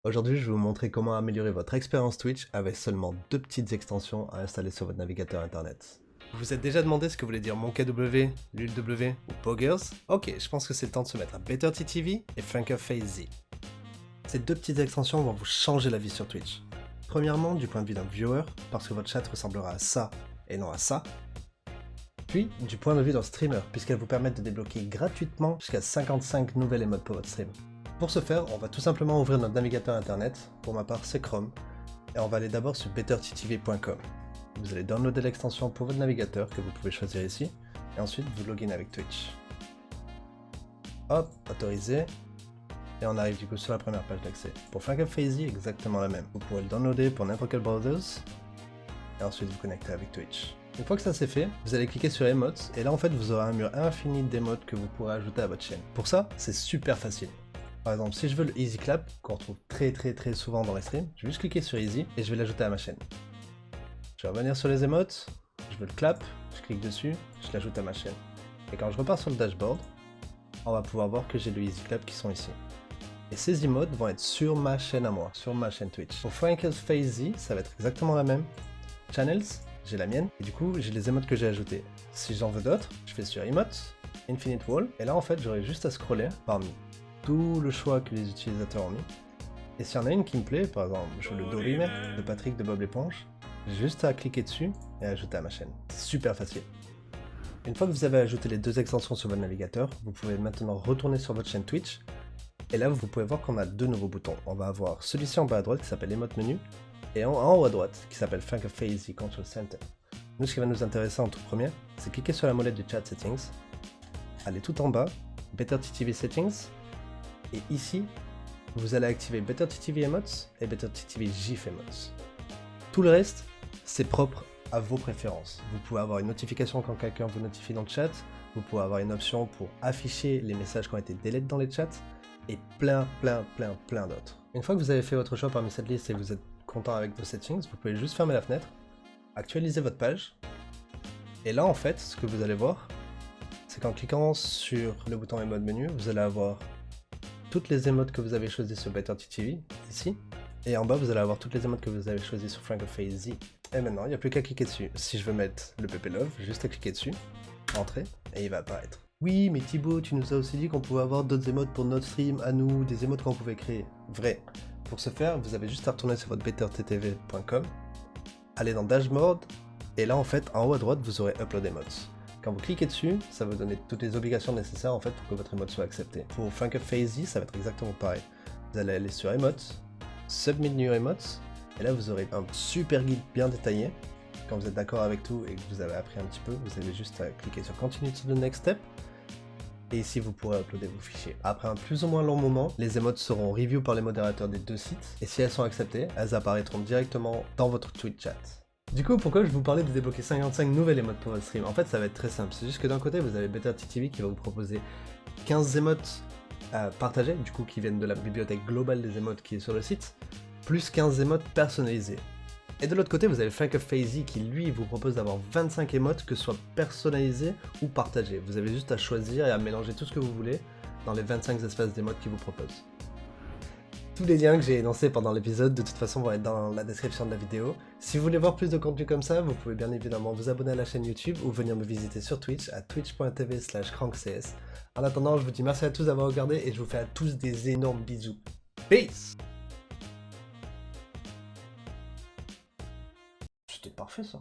Aujourd'hui, je vais vous montrer comment améliorer votre expérience Twitch avec seulement deux petites extensions à installer sur votre navigateur internet. Vous vous êtes déjà demandé ce que voulait dire MonKW, LulW ou Poggers? Ok, je pense que c'est le temps de se mettre à BetterTTV et FrankerPhaseZ. Ces deux petites extensions vont vous changer la vie sur Twitch. Premièrement, du point de vue d'un viewer, parce que votre chat ressemblera à ça et non à ça. Puis, du point de vue d'un streamer, puisqu'elles vous permettent de débloquer gratuitement jusqu'à 55 nouvelles emotes pour votre stream. Pour ce faire, on va tout simplement ouvrir notre navigateur internet, pour ma part c'est Chrome, et on va aller d'abord sur betterttv.com. Vous allez downloader l'extension pour votre navigateur que vous pouvez choisir ici, et ensuite vous login avec Twitch. Hop, autorisé, et on arrive du coup sur la première page d'accès. Pour FrankerPhaseZ, exactement la même. Vous pourrez le downloader pour n'importe quel browser, et ensuite vous connecter avec Twitch. Une fois que ça c'est fait, vous allez cliquer sur Emotes, et là en fait vous aurez un mur infini d'émotes que vous pourrez ajouter à votre chaîne. Pour ça, c'est super facile. Par exemple, si je veux le Easy Clap, qu'on retrouve très souvent dans les streams, je vais juste cliquer sur Easy, et je vais l'ajouter à ma chaîne. Je vais revenir sur les emotes, je veux le clap, je clique dessus, je l'ajoute à ma chaîne. Et quand je repars sur le dashboard, on va pouvoir voir que j'ai le Easy Clap qui sont ici. Et ces emotes vont être sur ma chaîne à moi, sur ma chaîne Twitch. Pour FrankerPhaseZ, ça va être exactement la même. Channels, j'ai la mienne, et du coup j'ai les emotes que j'ai ajoutés. Si j'en veux d'autres, je fais sur Emotes, Infinite Wall, et là en fait j'aurai juste à scroller parmi tout le choix que les utilisateurs ont mis. Et s'il y en a une qui me plaît, par exemple je veux le Dorime de Patrick de Bob l'éponge, j'ai juste à cliquer dessus et ajouter à ma chaîne. C'est super facile. Une fois que vous avez ajouté les deux extensions sur votre navigateur, vous pouvez maintenant retourner sur votre chaîne Twitch, et là vous pouvez voir qu'on a deux nouveaux boutons. On va avoir celui-ci en bas à droite qui s'appelle Emote Menu, et en haut à droite qui s'appelle FrankerPhaseZ Control Center. Nous, ce qui va nous intéresser en tout premier, c'est cliquer sur la molette du chat settings, aller tout en bas, BetterTTV Settings, et ici, vous allez activer BetterTTV Emotes et BetterTTV GIF Emotes. Tout le reste, c'est propre à vos préférences. Vous pouvez avoir une notification quand quelqu'un vous notifie dans le chat, vous pouvez avoir une option pour afficher les messages qui ont été délais dans les chats, et plein d'autres. Une fois que vous avez fait votre choix parmi cette liste et vous êtes content avec vos settings, vous pouvez juste fermer la fenêtre, actualiser votre page, et là en fait, ce que vous allez voir, c'est qu'en cliquant sur le bouton Emote Menu, vous allez avoir toutes les emotes que vous avez choisies sur BetterTTV, ici, et en bas vous allez avoir toutes les emotes que vous avez choisies sur FrankerPhaseZ. Et maintenant, il n'y a plus qu'à cliquer dessus. Si je veux mettre le PP Love, juste à cliquer dessus, entrer, et il va apparaître. Oui, mais Thibaut, tu nous as aussi dit qu'on pouvait avoir d'autres emotes pour notre stream, à nous, des emotes qu'on pouvait créer. Vrai. Pour ce faire, vous avez juste à retourner sur votre betterttv.com, aller dans Dashboard, et là en fait, en haut à droite, vous aurez Upload Emotes. Quand vous cliquez dessus, ça va vous donner toutes les obligations nécessaires en fait pour que votre emote soit acceptée. Pour FrankerPhaseZ, ça va être exactement pareil. Vous allez aller sur Emotes, Submit New Emotes, et là vous aurez un super guide bien détaillé. Quand vous êtes d'accord avec tout et que vous avez appris un petit peu, vous avez juste à cliquer sur Continue to the next step. Et ici vous pourrez uploader vos fichiers. Après un plus ou moins long moment, les emotes seront review par les modérateurs des deux sites, et si elles sont acceptées, elles apparaîtront directement dans votre Twitch chat. Du coup, pourquoi je vous parlais de débloquer 55 nouvelles emotes pour votre stream? En fait, ça va être très simple. C'est juste que d'un côté, vous avez BetterTTV qui va vous proposer 15 emotes à partager, du coup qui viennent de la bibliothèque globale des emotes qui est sur le site, plus 15 emotes personnalisées. Et de l'autre côté, vous avez FrankerPhaseZ qui lui vous propose d'avoir 25 emotes que ce soit personnalisées ou partagées. Vous avez juste à choisir et à mélanger tout ce que vous voulez dans les 25 espaces d'émotes qu'il vous propose. Tous les liens que j'ai énoncés pendant l'épisode, de toute façon, vont être dans la description de la vidéo. Si vous voulez voir plus de contenu comme ça, vous pouvez bien évidemment vous abonner à la chaîne YouTube ou venir me visiter sur Twitch à twitch.tv/crankcs. En attendant, je vous dis merci à tous d'avoir regardé et je vous fais à tous des énormes bisous. Peace! C'était parfait ça.